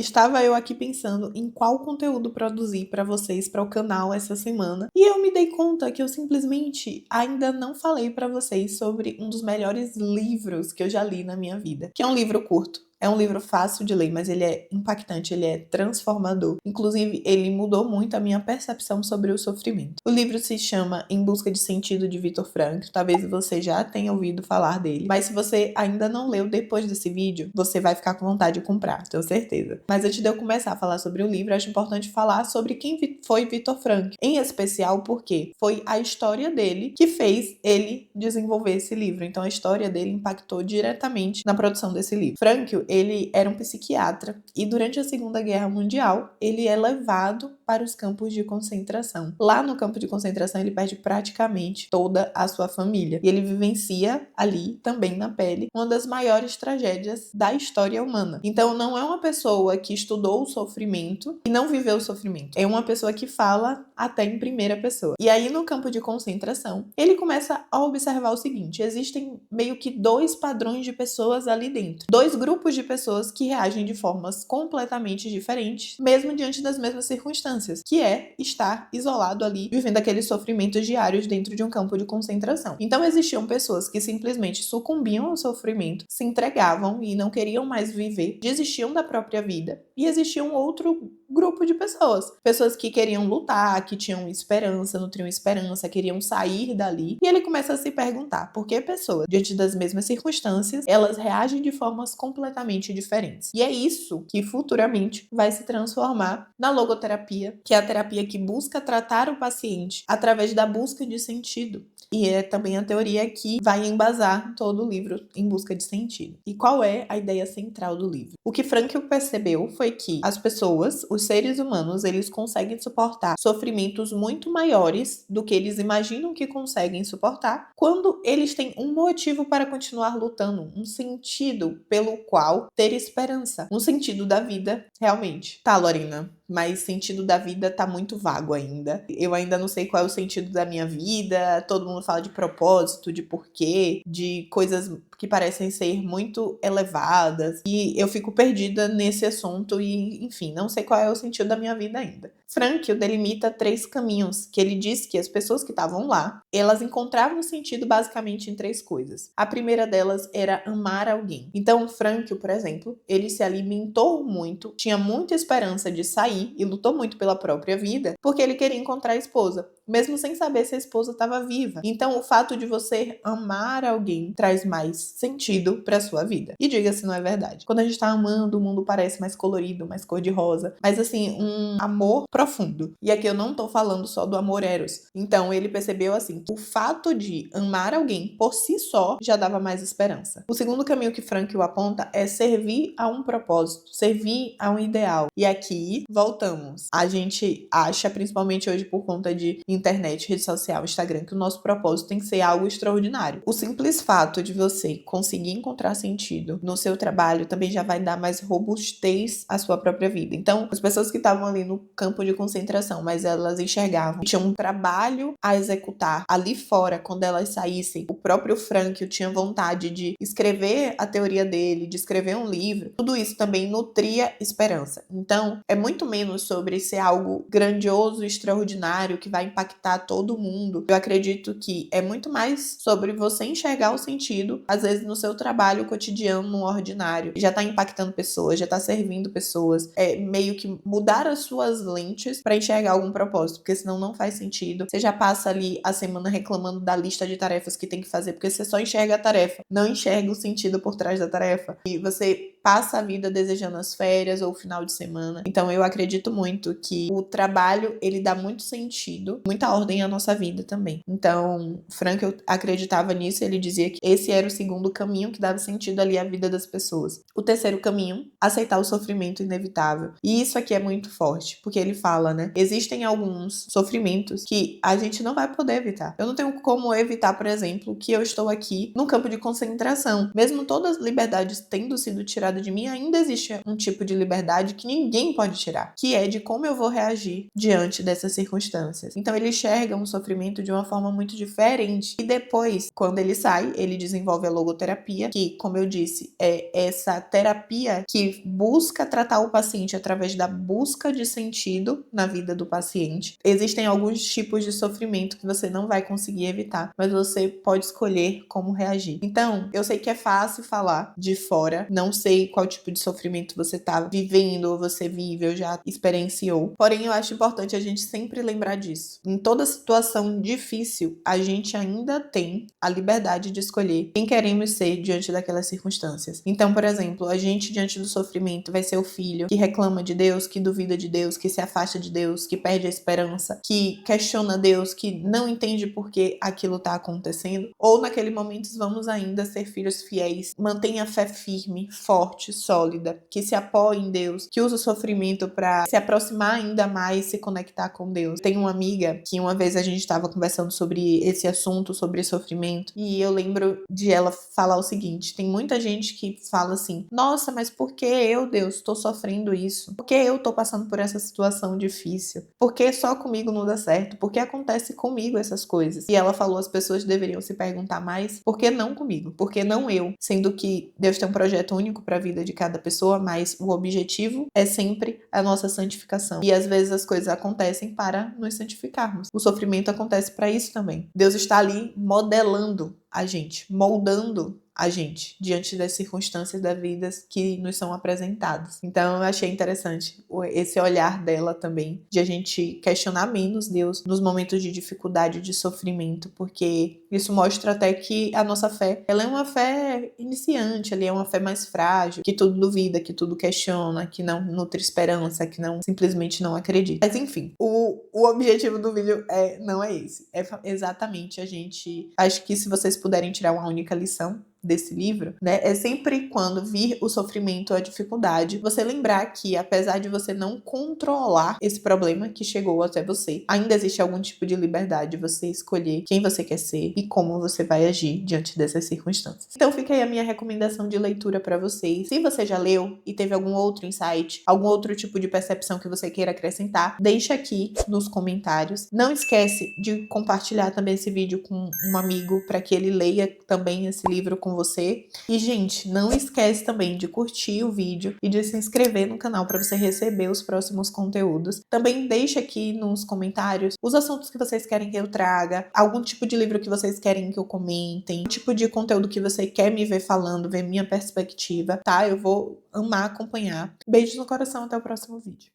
Estava eu aqui pensando em qual conteúdo produzir para vocês, para o canal essa semana, e eu me dei conta que eu simplesmente ainda não falei para vocês sobre um dos melhores livros que eu já li na minha vida, que é um livro curto. É um livro fácil de ler, mas ele é impactante, ele é transformador. Inclusive, ele mudou muito a minha percepção sobre o sofrimento. O livro se chama Em Busca de Sentido, de Viktor Frankl. Talvez você já tenha ouvido falar dele, mas se você ainda não leu depois desse vídeo, você vai ficar com vontade de comprar, tenho certeza. Mas antes de eu começar a falar sobre o livro, acho importante falar sobre quem foi Viktor Frankl, em especial porque foi a história dele que fez ele desenvolver esse livro. Então a história dele impactou diretamente na produção desse livro. Frankl, ele era um psiquiatra e durante a Segunda Guerra Mundial, ele é levado para os campos de concentração. Lá no campo de concentração, ele perde praticamente toda a sua família. E ele vivencia ali, também na pele, uma das maiores tragédias da história humana. Então, não é uma pessoa que estudou o sofrimento e não viveu o sofrimento. É uma pessoa que fala até em primeira pessoa. E aí, no campo de concentração, ele começa a observar o seguinte: existem meio que dois padrões de pessoas ali dentro. Dois grupos de pessoas que reagem de formas completamente diferentes, mesmo diante das mesmas circunstâncias, que é estar isolado ali, vivendo aqueles sofrimentos diários dentro de um campo de concentração. Então existiam pessoas que simplesmente sucumbiam ao sofrimento, se entregavam e não queriam mais viver, desistiam da própria vida, e existia um outro grupo de pessoas que queriam lutar, que tinham esperança, nutriam esperança, queriam sair dali. E ele começa a se perguntar por que pessoas, diante das mesmas circunstâncias, elas reagem de formas completamente diferentes. E é isso que futuramente vai se transformar na logoterapia, que é a terapia que busca tratar o paciente através da busca de sentido. E é também a teoria que vai embasar todo o livro Em Busca de Sentido. E qual é a ideia central do livro? O que Frankl percebeu foi que as pessoas, os seres humanos, eles conseguem suportar sofrimentos muito maiores do que eles imaginam que conseguem suportar quando eles têm um motivo para continuar lutando, um sentido pelo qual ter esperança, um sentido da vida realmente. Tá, Lorena, mas sentido da vida tá muito vago ainda. Eu ainda não sei qual é o sentido da minha vida, todo mundo fala de propósito, de porquê, de coisas que parecem ser muito elevadas, e eu fico perdida nesse assunto e, enfim, não sei qual é o sentido da minha vida ainda. Frankl delimita 3 caminhos, que ele diz que as pessoas que estavam lá, elas encontravam sentido basicamente em 3 coisas. A primeira delas era amar alguém. Então, Frankl, por exemplo, ele se alimentou muito, tinha muita esperança de sair e lutou muito pela própria vida, porque ele queria encontrar a esposa, mesmo sem saber se a esposa estava viva. Então, o fato de você amar alguém traz mais sentido para sua vida. E diga se não é verdade. Quando a gente tá amando, o mundo parece mais colorido, mais cor-de-rosa, mas assim, um amor profundo. E aqui eu não tô falando só do amor eros. Então, ele percebeu assim, que o fato de amar alguém por si só já dava mais esperança. O segundo caminho que Frankl aponta é servir a um propósito, servir a um ideal. E aqui, voltamos. A gente acha, principalmente hoje por conta de internet, rede social, Instagram, que o nosso propósito tem que ser algo extraordinário. O simples fato de você conseguir encontrar sentido no seu trabalho também já vai dar mais robustez à sua própria vida. Então, as pessoas que estavam ali no campo de concentração, mas elas enxergavam que tinham um trabalho a executar ali fora, quando elas saíssem. O próprio Frankl tinha vontade de escrever a teoria dele, de escrever um livro. Tudo isso também nutria esperança. Então, é muito menos sobre ser algo grandioso, extraordinário, que vai impactar todo mundo. Eu acredito que é muito mais sobre você enxergar o sentido, às vezes no seu trabalho cotidiano, no ordinário. Já tá impactando pessoas, já tá servindo pessoas. É meio que mudar as suas lentes para enxergar algum propósito, porque senão não faz sentido. Você já passa ali a semana reclamando da lista de tarefas que tem que fazer, porque você só enxerga a tarefa, não enxerga o sentido por trás da tarefa. E você passa a vida desejando as férias ou o final de semana. Então eu acredito muito que o trabalho, ele dá muito sentido, muita ordem à nossa vida também. Então, Frankl acreditava nisso e ele dizia que esse era o segundo caminho que dava sentido ali à vida das pessoas. O terceiro caminho, aceitar o sofrimento inevitável. E isso aqui é muito forte, porque ele fala, né? Existem alguns sofrimentos que a gente não vai poder evitar. Eu não tenho como evitar, por exemplo, que eu estou aqui num campo de concentração. Mesmo todas as liberdades tendo sido tiradas tirado de mim, ainda existe um tipo de liberdade que ninguém pode tirar, que é de como eu vou reagir diante dessas circunstâncias. Então ele enxerga um sofrimento de uma forma muito diferente. E depois, quando ele sai, ele desenvolve a logoterapia, que, como eu disse, é essa terapia que busca tratar o paciente através da busca de sentido na vida do paciente. Existem alguns tipos de sofrimento que você não vai conseguir evitar, mas você pode escolher como reagir. Então, eu sei que é fácil falar de fora, não sei qual tipo de sofrimento você tá vivendo ou você vive ou já experienciou. Porém, eu acho importante a gente sempre lembrar disso. Em toda situação difícil, a gente ainda tem a liberdade de escolher quem queremos ser diante daquelas circunstâncias. Então, por exemplo, a gente diante do sofrimento vai ser o filho que reclama de Deus, que duvida de Deus, que se afasta de Deus, que perde a esperança, que questiona Deus, que não entende por que aquilo está acontecendo. Ou naquele momento vamos ainda ser filhos fiéis, mantenha a fé firme, forte, sólida, que se apoie em Deus, que use o sofrimento para se aproximar ainda mais, se conectar com Deus. Tem uma amiga que uma vez a gente estava conversando sobre esse assunto, sobre sofrimento, e eu lembro de ela falar o seguinte: tem muita gente que fala assim, nossa, mas por que eu, Deus, estou sofrendo isso? Por que eu estou passando por essa situação difícil? Por que só comigo não dá certo? Por que acontece comigo essas coisas? E ela falou, as pessoas deveriam se perguntar mais, por que não comigo? Por que não eu? Sendo que Deus tem um projeto único para a vida de cada pessoa, mas o objetivo é sempre a nossa santificação. E às vezes as coisas acontecem para nos santificarmos. O sofrimento acontece para isso também. Deus está ali modelando a gente, moldando a gente diante das circunstâncias da vida que nos são apresentadas. Então eu achei interessante esse olhar dela também, de a gente questionar menos Deus nos momentos de dificuldade, de sofrimento, porque isso mostra até que a nossa fé, ela é uma fé iniciante, ela é uma fé mais frágil, que tudo duvida, que tudo questiona, que não nutre esperança, que não simplesmente não acredita. Mas enfim, o objetivo do vídeo não é esse, é exatamente a gente, acho que se vocês puderem tirar uma única lição desse livro, né, é sempre quando vir o sofrimento ou a dificuldade, você lembrar que apesar de você não controlar esse problema que chegou até você, ainda existe algum tipo de liberdade de você escolher quem você quer ser e como você vai agir diante dessas circunstâncias. Então fica aí a minha recomendação de leitura para vocês. Se você já leu e teve algum outro insight, algum outro tipo de percepção que você queira acrescentar, deixa aqui nos comentários. Não esquece de compartilhar também esse vídeo com um amigo para que ele leia também esse livro com você. E, gente, não esquece também de curtir o vídeo e de se inscrever no canal para você receber os próximos conteúdos. Também deixa aqui nos comentários os assuntos que vocês querem que eu traga, algum tipo de livro que vocês querem que eu comentem, tipo de conteúdo que você quer me ver falando, ver minha perspectiva, tá? Eu vou amar acompanhar. Beijos no coração, até o próximo vídeo.